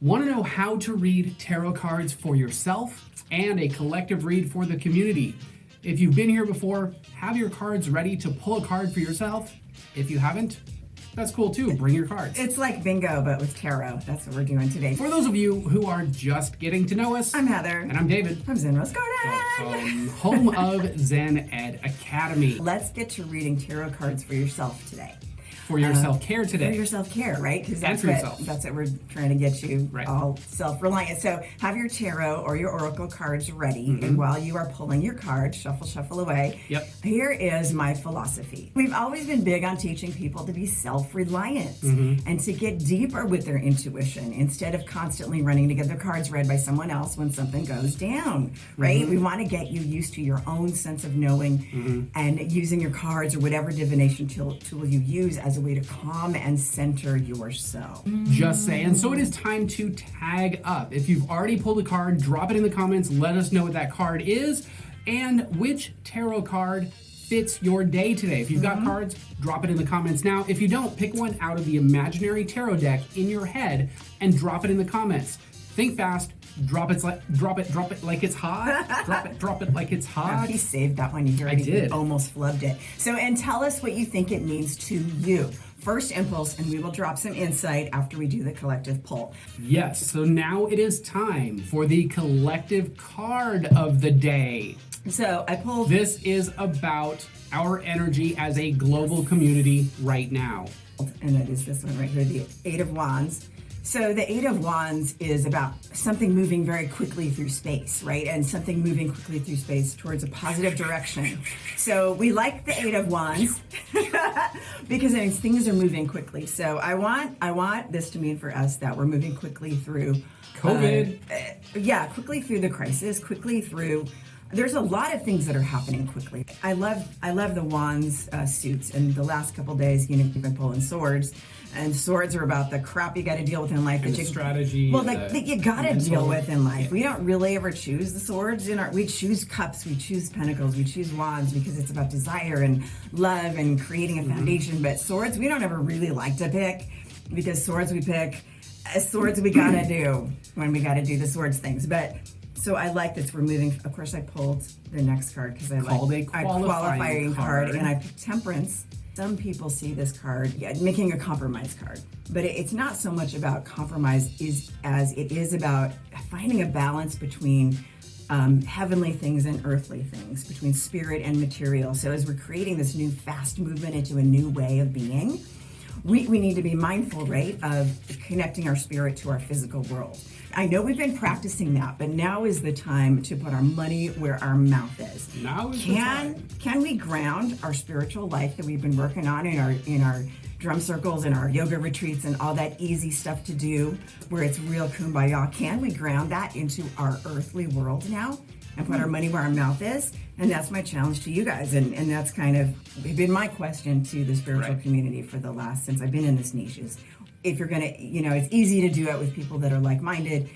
Want to know how to read tarot cards for yourself and a collective read for the community? If you've been here before, have your cards ready to pull a card for yourself. If you haven't, that's cool too. Bring your cards. It's like bingo, but with tarot. That's what we're doing today. For those of you who are just getting to know us, I'm Heather. And I'm David. I'm Zen Rose Garden. Home of Zen Ed Academy. Let's get to reading tarot cards for yourself today. For your self-care today. For your self-care, right? Because And for yourself. That's what we're trying to get you Right. all self-reliant. So have your tarot or your oracle cards ready. And while you are pulling your cards, shuffle away. Yep. Here is my philosophy. We've always been big on teaching people to be self-reliant and to get deeper with their intuition instead of constantly running to get their cards read by someone else when something goes down, right? We want to get you used to your own sense of knowing and using your cards or whatever divination tool you use as a way to calm and center yourself. Just saying. So it is time to tag up. If you've already pulled a card, drop it in the comments. Let us know what that card is and which tarot card fits your day today. If you've got cards, drop it in the comments now. If you don't, pick one out of the imaginary tarot deck in your head and drop it in the comments. Think fast. Drop it like it's hot. drop it like it's hot. He saved that one. You already did. Almost flubbed it. So, and tell us what you think it means to you. First impulse, and we will drop some insight after we do the collective poll. Yes, so now it is time for the collective card of the day. So I pulled. This is about our energy as a global community right now. And it is this one right here, the Eight of Wands. So the Eight of Wands is about something moving very quickly through space, right? And something moving quickly through space towards a positive direction. So we like the Eight of Wands because it means things are moving quickly. So I want this to mean for us that we're moving quickly through COVID. Quickly through the crisis, quickly through. There's a lot of things that are happening quickly. I love the Wands suits, and the last couple days, you've been pulling swords, and swords are about the crap you got to deal with in life. And the strategy. Well, that you got to deal with in life. Yeah. We don't really ever choose the swords we choose cups, we choose pentacles, we choose wands because it's about desire and love and creating a foundation. But swords, we don't ever really like to pick because swords we pick, swords we got to do when we got to do the swords things. But so I like this. We're moving. Of course, I pulled the next card because I like a qualifying card, card, and I picked Temperance. Some people see this card, making a compromise card, but it's not so much about compromise as it is about finding a balance between heavenly things and earthly things, between spirit and material. So as we're creating this new fast movement into a new way of being, we need to be mindful, right, of connecting our spirit to our physical world. I know we've been practicing that, but now is the time to put our money where our mouth is. Now is the time. Can we ground our spiritual life that we've been working on in our drum circles and our yoga retreats and all that easy stuff to do where it's real kumbaya? Can we ground that into our earthly world now and put our money where our mouth is? And that's my challenge to you guys. And that's kind of been my question to the spiritual community for the last, since I've been in this niche is, if you're going to, it's easy to do it with people that are like-minded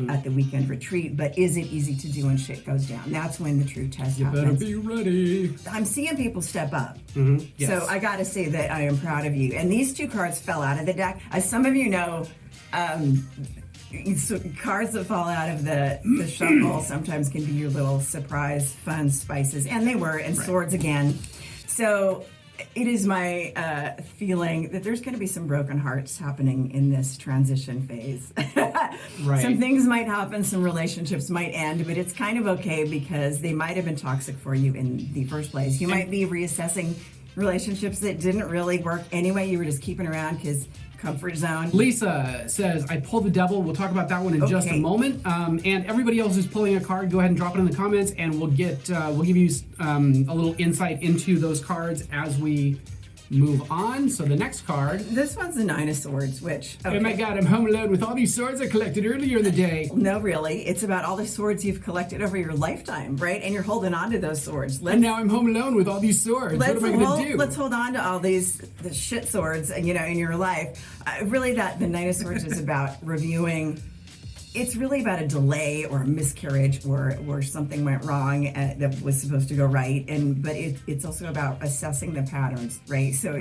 at the weekend retreat, but is it easy to do when shit goes down? That's when the true test happens. Better be ready. I'm seeing people step up. Yes. So I got to say that I am proud of you. And these two cards fell out of the deck. As some of you know, so cards that fall out of the shuffle sometimes can be your little surprise, fun spices. And they were, and swords again. So it is my feeling that there's going to be some broken hearts happening in this transition phase. Right. Some things might happen, some relationships might end, but it's kind of okay because they might have been toxic for you in the first place. You might be reassessing relationships that didn't really work anyway. You were just keeping around because comfort zone. Lisa says, I pulled the devil. We'll talk about that one in just a moment. And everybody else who's pulling a card, go ahead and drop it in the comments, and we'll give you a little insight into those cards as we move on. So the next card. This one's the Nine of Swords, which... Oh my God, I'm home alone with all these swords I collected earlier in the day. No, really. It's about all the swords you've collected over your lifetime, right? And you're holding on to those swords. And now I'm home alone with all these swords. What am I going to do? Let's hold on to all the shit swords, in your life. Really, the Nine of Swords is about reviewing it's really about a delay or a miscarriage or something went wrong that was supposed to go right. But it's also about assessing the patterns, right? So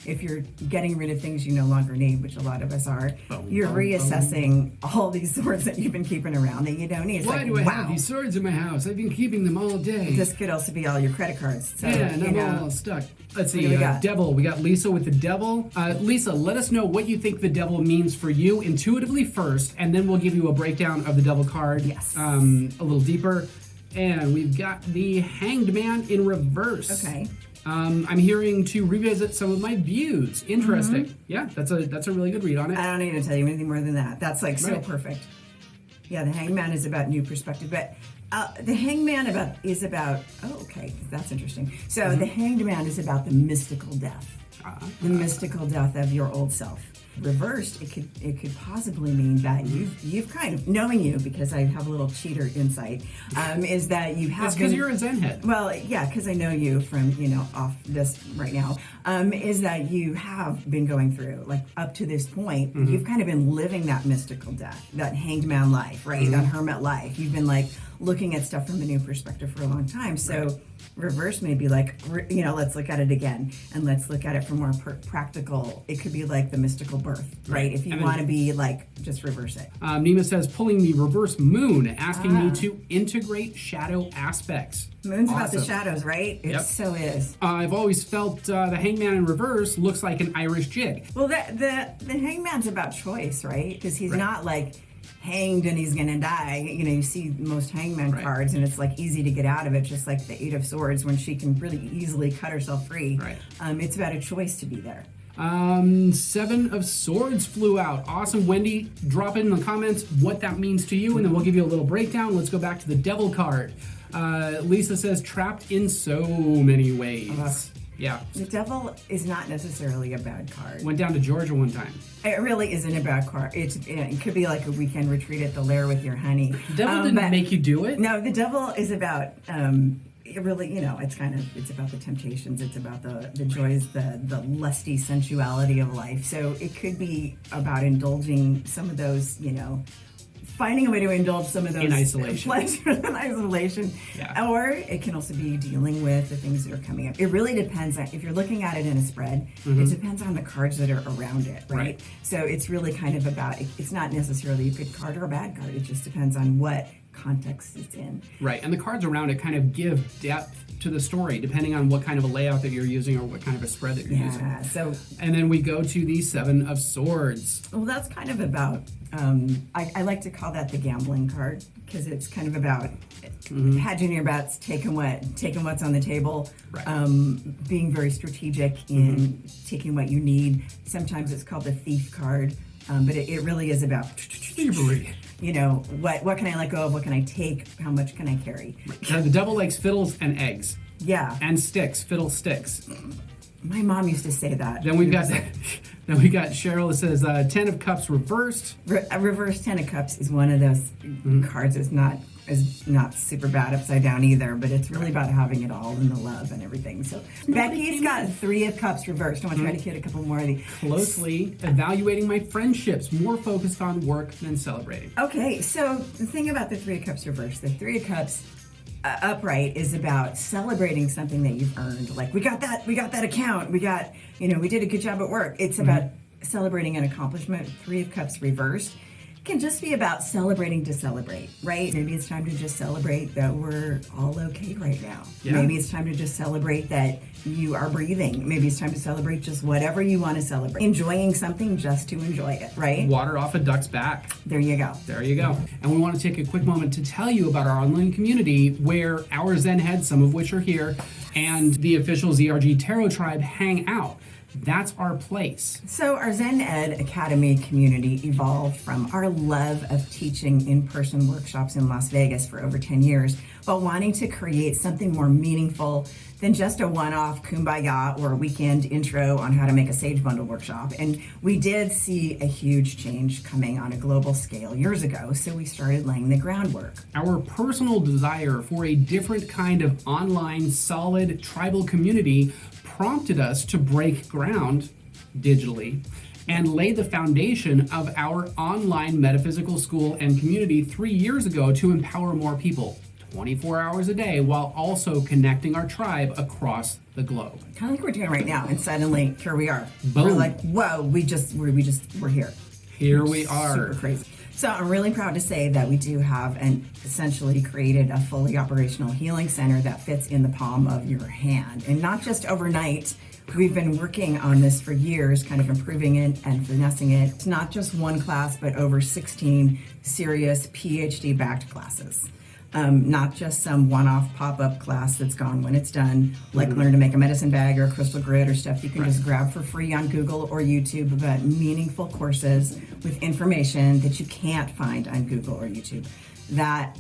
if you're getting rid of things you no longer need, which a lot of us are, you're reassessing all these swords that you've been keeping around that you don't need. It's Why do I have these swords in my house? I've been keeping them all day. This could also be all your credit cards. So, yeah, and I'm all stuck. Let's see, we got? Devil. We got Lisa with the Devil. Lisa, let us know what you think the Devil means for you intuitively first, and then we'll give you a breakdown of the Devil card. Yes. A little deeper. And we've got the Hanged Man in reverse. Okay. I'm hearing to revisit some of my views. Interesting. Yeah, that's a really good read on it. I don't need to tell you anything more than that. That's like so Right. perfect. Yeah, the Hangman is about new perspective, but the Hangman is about. Oh, okay, that's interesting. So the Hanged Man is about the mystical death, the mystical death of your old self. Reversed, it could possibly mean that you've kind of, knowing you, because I have a little cheater insight, is that you have. That's because you're a Zen head. Well, yeah, because I know you from off this right now. Is that you have been going through, like, up to this point, you've kind of been living that mystical death, that hanged man life, right? That hermit life. You've been like looking at stuff from a new perspective for a long time. So reverse may be like, let's look at it again, and let's look at it from more practical. It could be like the mystical birth, right? If you want to be like, just reverse it. Nima says, pulling the reverse moon, asking me to integrate shadow aspects. Moon's about the shadows, right? It Yep. so is. I've always felt the Hangman in reverse looks like an Irish jig. Well, the hangman's about choice, right? Because he's not like hanged and he's gonna die. You see most hangman cards, and it's like easy to get out of it, just like the Eight of Swords when she can really easily cut herself free. Right. It's about a choice to be there. Seven of Swords flew out. Awesome. Wendy, drop it in the comments what that means to you, and then we'll give you a little breakdown. Let's go back to the Devil card. Lisa says, trapped in so many ways. Yeah. The Devil is not necessarily a bad card. Went down to Georgia one time. It really isn't a bad card. It could be like a weekend retreat at the lair with your honey. The Devil didn't make you do it? No, the Devil is about... it really, it's about the temptations. It's about the joys, the lusty sensuality of life. So it could be about indulging some of those, finding a way to indulge some of those in isolation. Pleasures in isolation. Yeah. Or it can also be dealing with the things that are coming up. It really depends on, if you're looking at it in a spread, it depends on the cards that are around it, right? So it's really kind of about, it's not necessarily a good card or a bad card. It just depends on what context it's in. Right, and the cards around it kind of give depth to the story, depending on what kind of a layout that you're using or what kind of a spread that you're using. Yeah, so... And then we go to the Seven of Swords. Well, that's kind of about, I like to call that the gambling card, because it's kind of about hedging your bets, taking what's on the table, being very strategic in taking what you need. Sometimes it's called the thief card, but it really is about thievery. What can I let go of? What can I take? How much can I carry? The Devil likes fiddles and eggs. Yeah. And sticks, fiddle sticks. My mom used to say that. Then we got Cheryl that says 10 of Cups reversed. Reverse 10 of Cups is one of those cards that's not super bad upside down either, but it's really about having it all in the love and everything. So Becky's got 3 of Cups reversed. I want to try to get a couple more of these. Closely evaluating my friendships, more focused on work than celebrating. Okay, so the thing about the 3 of Cups reversed, the 3 of Cups upright is about celebrating something that you've earned. Like, we got that account, we did a good job at work. It's about celebrating an accomplishment. 3 of Cups reversed can just be about celebrating to celebrate, right? Maybe it's time to just celebrate that we're all okay right now. Yeah. Maybe it's time to just celebrate that you are breathing. Maybe it's time to celebrate just whatever you want to celebrate. Enjoying something just to enjoy it, right? Water off a duck's back. There you go. There you go. And we want to take a quick moment to tell you about our online community where our Zen heads, some of which are here, and the official ZRG Tarot Tribe hang out. That's our place. So our Zen Ed Academy community evolved from our love of teaching in-person workshops in Las Vegas for over 10 years, but wanting to create something more meaningful than just a one-off kumbaya or a weekend intro on how to make a sage bundle workshop. And we did see a huge change coming on a global scale years ago, so we started laying the groundwork. Our personal desire for a different kind of online, solid tribal community prompted us to break ground digitally and laid the foundation of our online metaphysical school and community 3 years ago to empower more people 24 hours a day while also connecting our tribe across the globe. Kind of like we're doing right now, and suddenly here we are. Boom. We're like, whoa, we're here. Here we are. Super crazy. So I'm really proud to say that we do have essentially created a fully operational healing center that fits in the palm of your hand. And not just overnight, we've been working on this for years, kind of improving it and finessing it. It's not just one class, but over 16 serious PhD-backed classes. Not just some one-off pop-up class that's gone when it's done, like learn to make a medicine bag or a crystal grid or stuff you can just grab for free on Google or YouTube, but meaningful courses with information that you can't find on Google or YouTube. That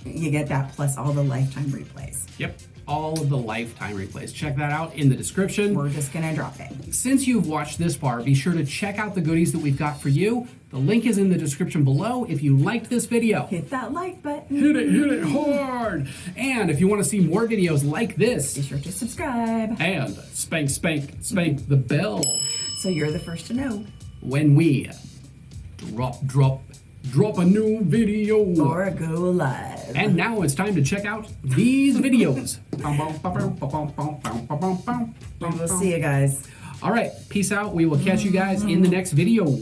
you get that plus all the lifetime replays. Yep. All of the lifetime replays. Check that out in the description. We're just gonna drop it. Since you've watched this far, be sure to check out the goodies that we've got for you. The link is in the description below. If you liked this video, Hit that like button. hit it hard. And if you want to see more videos like this, Be sure to subscribe and spank the bell so you're the first to know. when we drop a new video. Or go live. And now it's time to check out these videos. We'll see you guys. All right, peace out. We will catch you guys in the next video.